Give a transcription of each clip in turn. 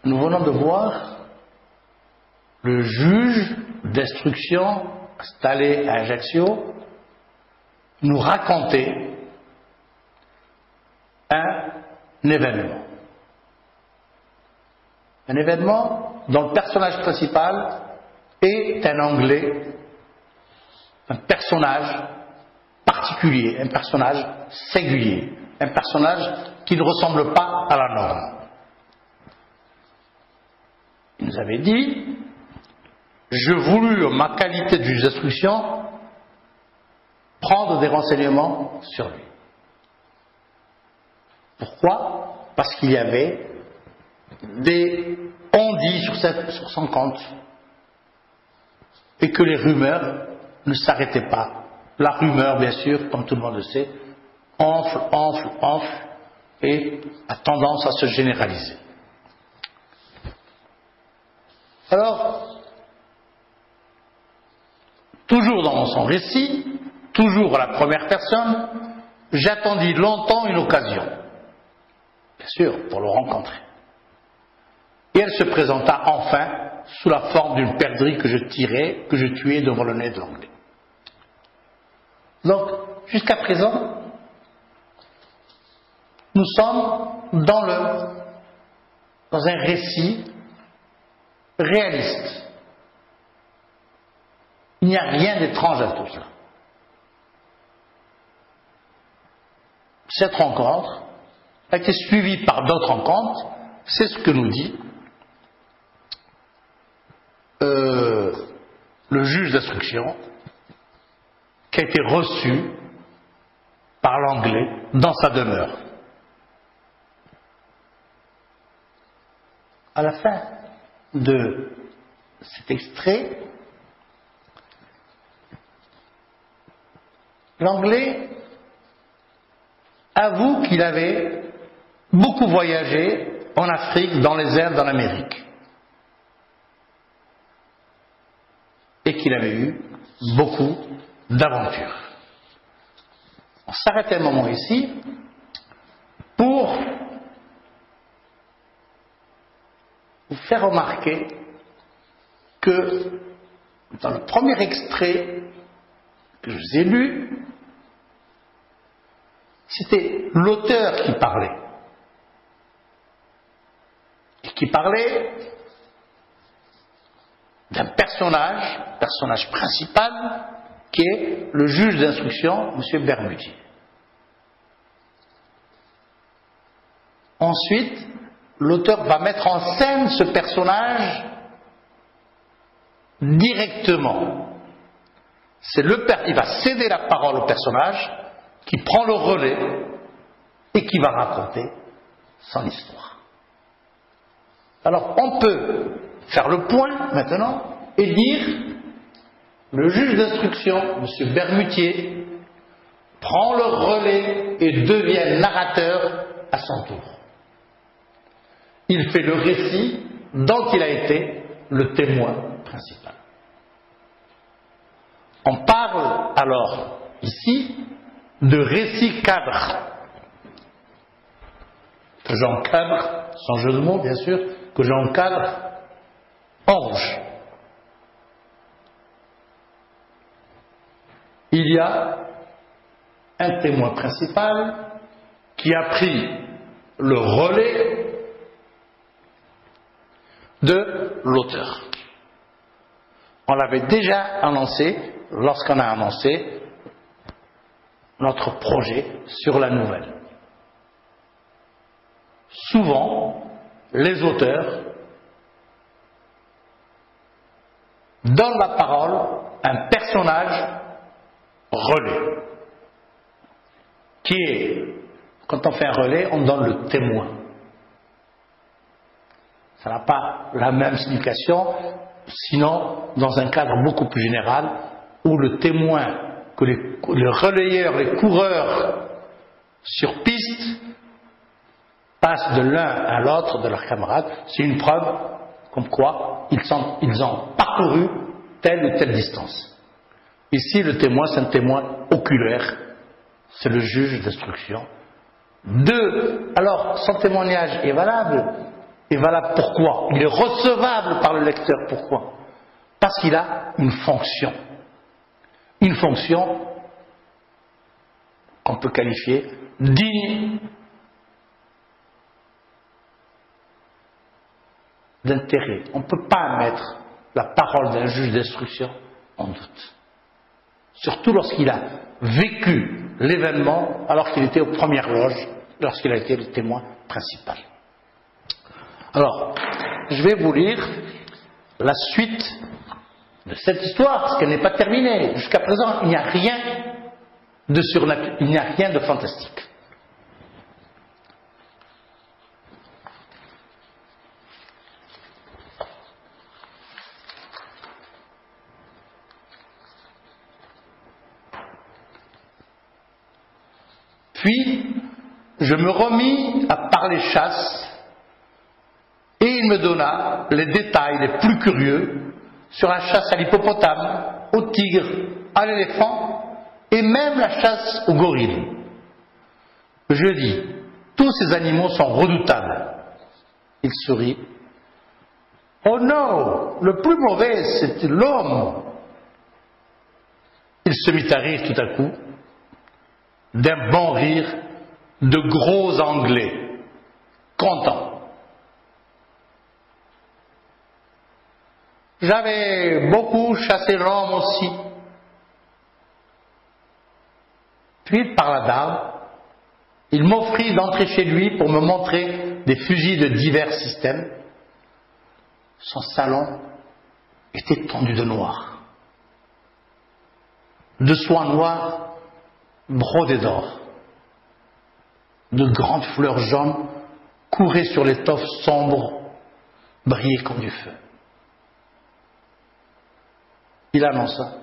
nous venons de voir le juge d'instruction installé à Ajaccio nous raconter un événement. Un événement dont le personnage principal est un Anglais, un personnage particulier, un personnage singulier, un personnage qui ne ressemble pas à la norme. Il nous avait dit: je voulus, en ma qualité de juge d'instruction, prendre des renseignements sur lui. Pourquoi? Parce qu'il y avait des on-dit sur son compte et que les rumeurs ne s'arrêtaient pas. La rumeur, bien sûr, comme tout le monde le sait, enfle et a tendance à se généraliser. Alors, toujours dans son récit, toujours à la première personne, j'attendis longtemps une occasion, bien sûr, pour le rencontrer. Et elle se présenta enfin sous la forme d'une perdrix que je tuais devant le nez de l'Anglais. Donc, jusqu'à présent, nous sommes dans un récit réaliste. Il n'y a rien d'étrange à tout cela. Cette rencontre a été suivie par d'autres rencontres, c'est ce que nous dit le juge d'instruction, qui a été reçu par l'Anglais dans sa demeure. À la fin de cet extrait, l'Anglais avoue qu'il avait beaucoup voyagé en Afrique, dans les Indes, dans l'Amérique. Et qu'il avait eu beaucoup d'aventures. On s'arrête un moment ici pour vous faire remarquer que dans le premier extrait que je vous ai lu, c'était l'auteur qui parlait. Et qui parlait d'un personnage principal, qui est le juge d'instruction, M. Bermutier. Ensuite, l'auteur va mettre en scène ce personnage directement. Il va céder la parole au personnage qui prend le relais et qui va raconter son histoire. Alors, on peut faire le point maintenant et dire: le juge d'instruction, M. Bermutier, prend le relais et devient narrateur à son tour. Il fait le récit dont il a été le témoin principal. On parle alors ici de récit cadre, que j'encadre, sans jeu de mots bien sûr, que j'encadre en rouge. Il y a un témoin principal qui a pris le relais de l'auteur. On l'avait déjà annoncé lorsqu'on a annoncé notre projet sur la nouvelle. Souvent, les auteurs donnent la parole à un personnage relais, qui est, quand on fait un relais, on donne le témoin. Ça n'a pas la même signification, sinon dans un cadre beaucoup plus général, où le témoin, que les relayeurs, les coureurs sur piste passent de l'un à l'autre de leurs camarades, c'est une preuve comme quoi ils ont parcouru telle ou telle distance. Ici, le témoin, c'est un témoin oculaire, c'est le juge d'instruction. Alors, son témoignage est valable est valable. Pourquoi? Il est recevable par le lecteur. Pourquoi? Parce qu'il a une fonction. Une fonction qu'on peut qualifier digne d'intérêt. On ne peut pas mettre la parole d'un juge d'instruction en doute. Surtout lorsqu'il a vécu l'événement alors qu'il était aux premières loges, lorsqu'il a été le témoin principal. Alors, je vais vous lire la suite de cette histoire, parce qu'elle n'est pas terminée. Jusqu'à présent, il n'y a rien de surnaturel, il n'y a rien de fantastique. Puis, je me remis à parler chasse, et il me donna les détails les plus curieux sur la chasse à l'hippopotame, au tigre, à l'éléphant, et même la chasse au gorille. Je dis, tous ces animaux sont redoutables. Il sourit. Oh non, le plus mauvais, c'est l'homme. Il se mit à rire tout à coup, d'un bon rire de gros Anglais, content. J'avais beaucoup chassé l'homme aussi. Puis il parla d'armes. Il m'offrit d'entrer chez lui pour me montrer des fusils de divers systèmes. Son salon était tendu de noir, de soie noire brodée d'or. De grandes fleurs jaunes couraient sur l'étoffe sombre, brillaient comme du feu. Il annonça.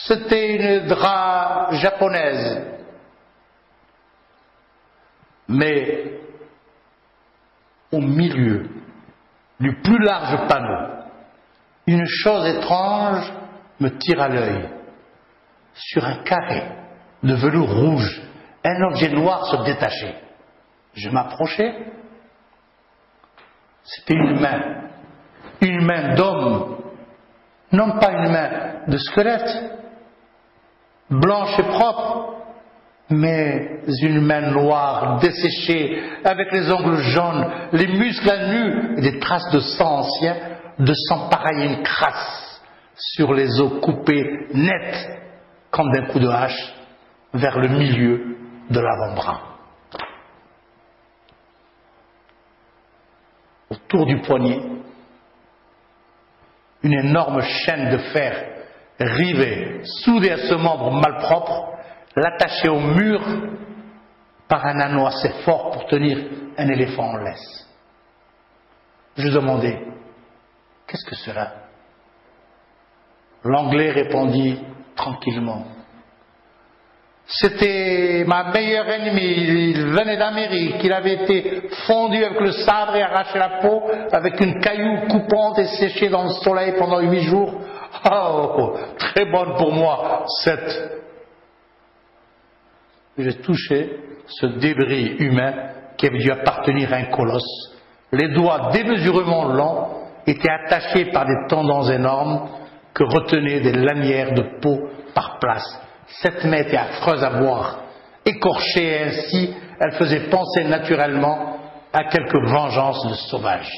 C'était une drap japonaise, mais au milieu du plus large panneau, une chose étrange me tira l'œil. Sur un carré de velours rouge, un objet noir se détachait. Je m'approchai. C'était une main d'homme, non pas une main de squelette, blanche et propre, mais une main noire, desséchée, avec les ongles jaunes, les muscles à nu et des traces de sang ancien, de sang pareil à une crasse sur les os coupés nets, comme d'un coup de hache, vers le milieu de l'avant-bras. Autour du poignet, une énorme chaîne de fer rivée, soudée à ce membre malpropre, l'attachait au mur par un anneau assez fort pour tenir un éléphant en laisse. Je demandai, qu'est-ce que cela? L'Anglais répondit tranquillement. C'était ma meilleure ennemie, il venait d'Amérique, il avait été fondu avec le sabre et arraché la peau avec une caillou coupante et séché dans le soleil pendant 8 jours. Oh, très bonne pour moi, cette... J'ai touché ce débris humain qui avait dû appartenir à un colosse. Les doigts démesurément longs étaient attachés par des tendons énormes que retenaient des lanières de peau par place. Cette main était affreuse à voir. Écorchée et ainsi, elle faisait penser naturellement à quelque vengeance de sauvage.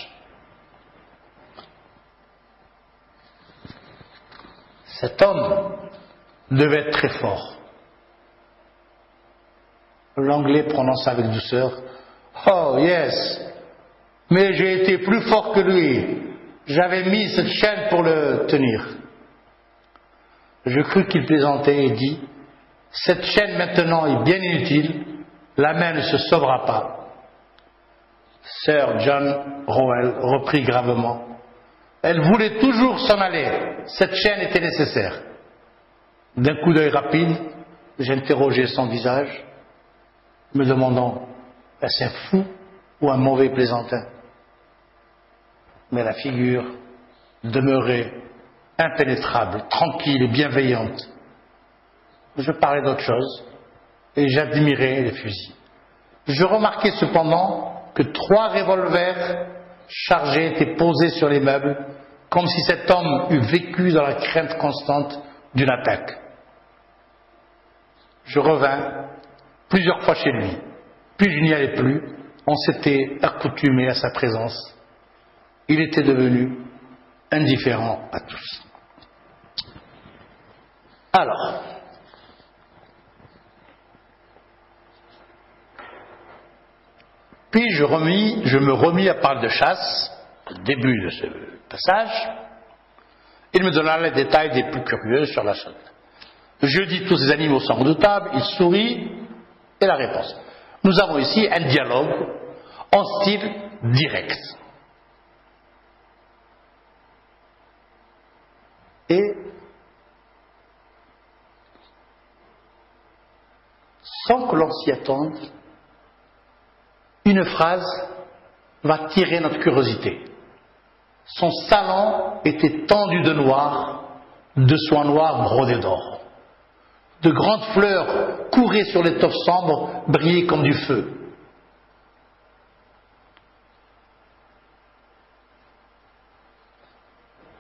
Cet homme devait être très fort. L'Anglais prononça avec douceur. Oh, yes, mais j'ai été plus fort que lui. J'avais mis cette chaîne pour le tenir. Je crus qu'il plaisantait et dit, cette chaîne maintenant est bien inutile, la main ne se sauvera pas. Sir John Rowell reprit gravement. Elle voulait toujours s'en aller, cette chaîne était nécessaire. D'un coup d'œil rapide, j'interrogeai son visage, me demandant, est-ce un fou ou un mauvais plaisantin? Mais la figure demeurait impénétrable, tranquille et bienveillante. Je parlais d'autre chose et j'admirais les fusils. Je remarquai cependant que 3 revolvers chargés étaient posés sur les meubles, comme si cet homme eût vécu dans la crainte constante d'une attaque. Je revins plusieurs fois chez lui, puis je n'y allais plus, on s'était accoutumé à sa présence. Il était devenu indifférent à tous. Alors, puis je me remis à parler de chasse, au début de ce passage. Il me donna les détails des plus curieux sur la chasse. Je dis tous ces animaux sont redoutables, il sourit, et la réponse. Nous avons ici un dialogue en style direct. Et sans que l'on s'y attende, une phrase va tirer notre curiosité. Son salon était tendu de noir, de soie noire brodée d'or. De grandes fleurs couraient sur l'étoffe sombre, brillaient comme du feu.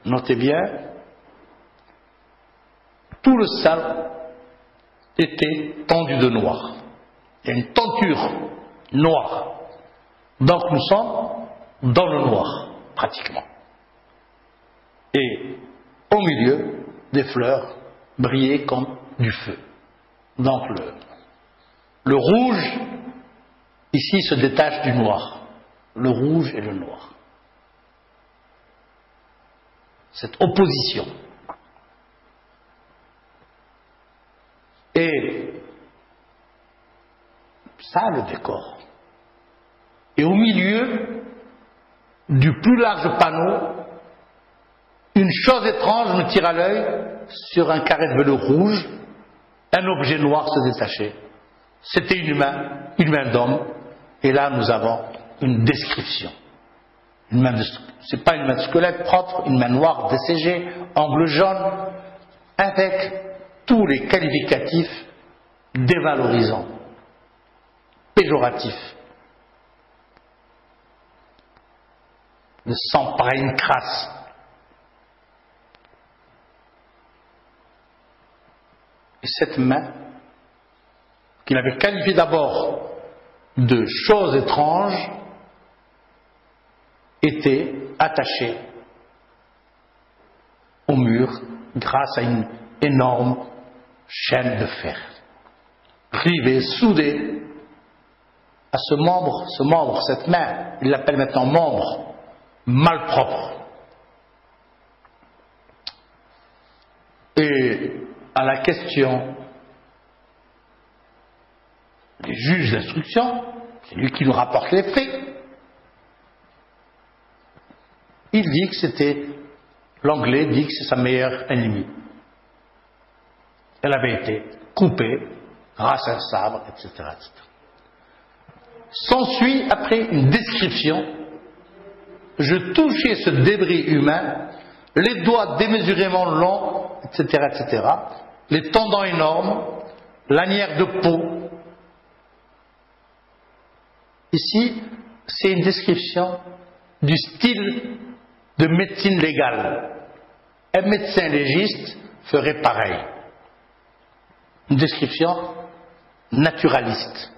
Notez bien, tout le salon était tendu de noir. Il y a une tenture noire. Donc nous sommes dans le noir, pratiquement. Et au milieu, des fleurs brillaient comme du feu. Donc le rouge, ici, se détache du noir. Le rouge et le noir. Cette opposition. Et ça, le décor. Et au milieu du plus large panneau, une chose étrange me tire à l'œil. Sur un carré de velours rouge, un objet noir se détachait. C'était une main d'homme. Et là, nous avons une description. C'est pas une main de squelette propre, une main noire desséchée, angle jaune, avec tous les qualificatifs dévalorisants, péjoratifs. Le sang paraît une crasse. Et cette main, qu'il avait qualifiée d'abord de chose étrange, était attachée au mur grâce à une énorme chaîne de fer, rivée, soudée à ce membre, cette main, il l'appelle maintenant membre, malpropre. Et à la question des juges d'instruction, c'est lui qui nous rapporte les faits, il dit que c'était, l'anglais dit que c'est sa meilleure ennemie. Elle avait été coupée grâce à un sabre, etc. etc. S'ensuit après une description. Je touchais ce débris humain, les doigts démesurément longs, etc., etc., les tendons énormes, lanières de peau. Ici, c'est une description du style de médecine légale. Un médecin légiste ferait pareil. Une description naturaliste.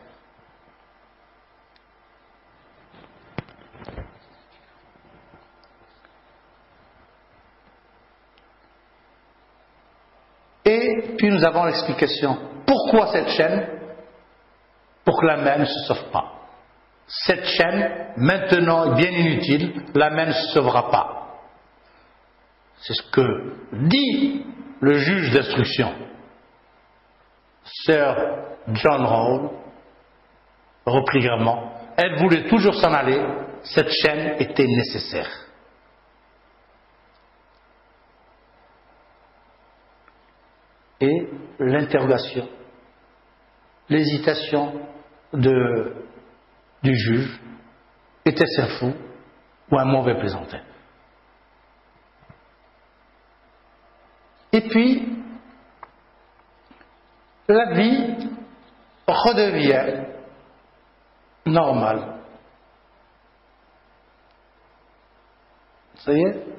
Et puis nous avons l'explication. Pourquoi cette chaîne? Pour que la main ne se sauve pas. Cette chaîne, maintenant, est bien inutile, la main ne se sauvera pas. C'est ce que dit le juge d'instruction. Sir John Hall, reprit gravement, elle voulait toujours s'en aller, cette chaîne était nécessaire. Et l'interrogation, l'hésitation du juge, était-ce un fou ou un mauvais plaisantin? Et puis, la vie redevient normale. Ça y est?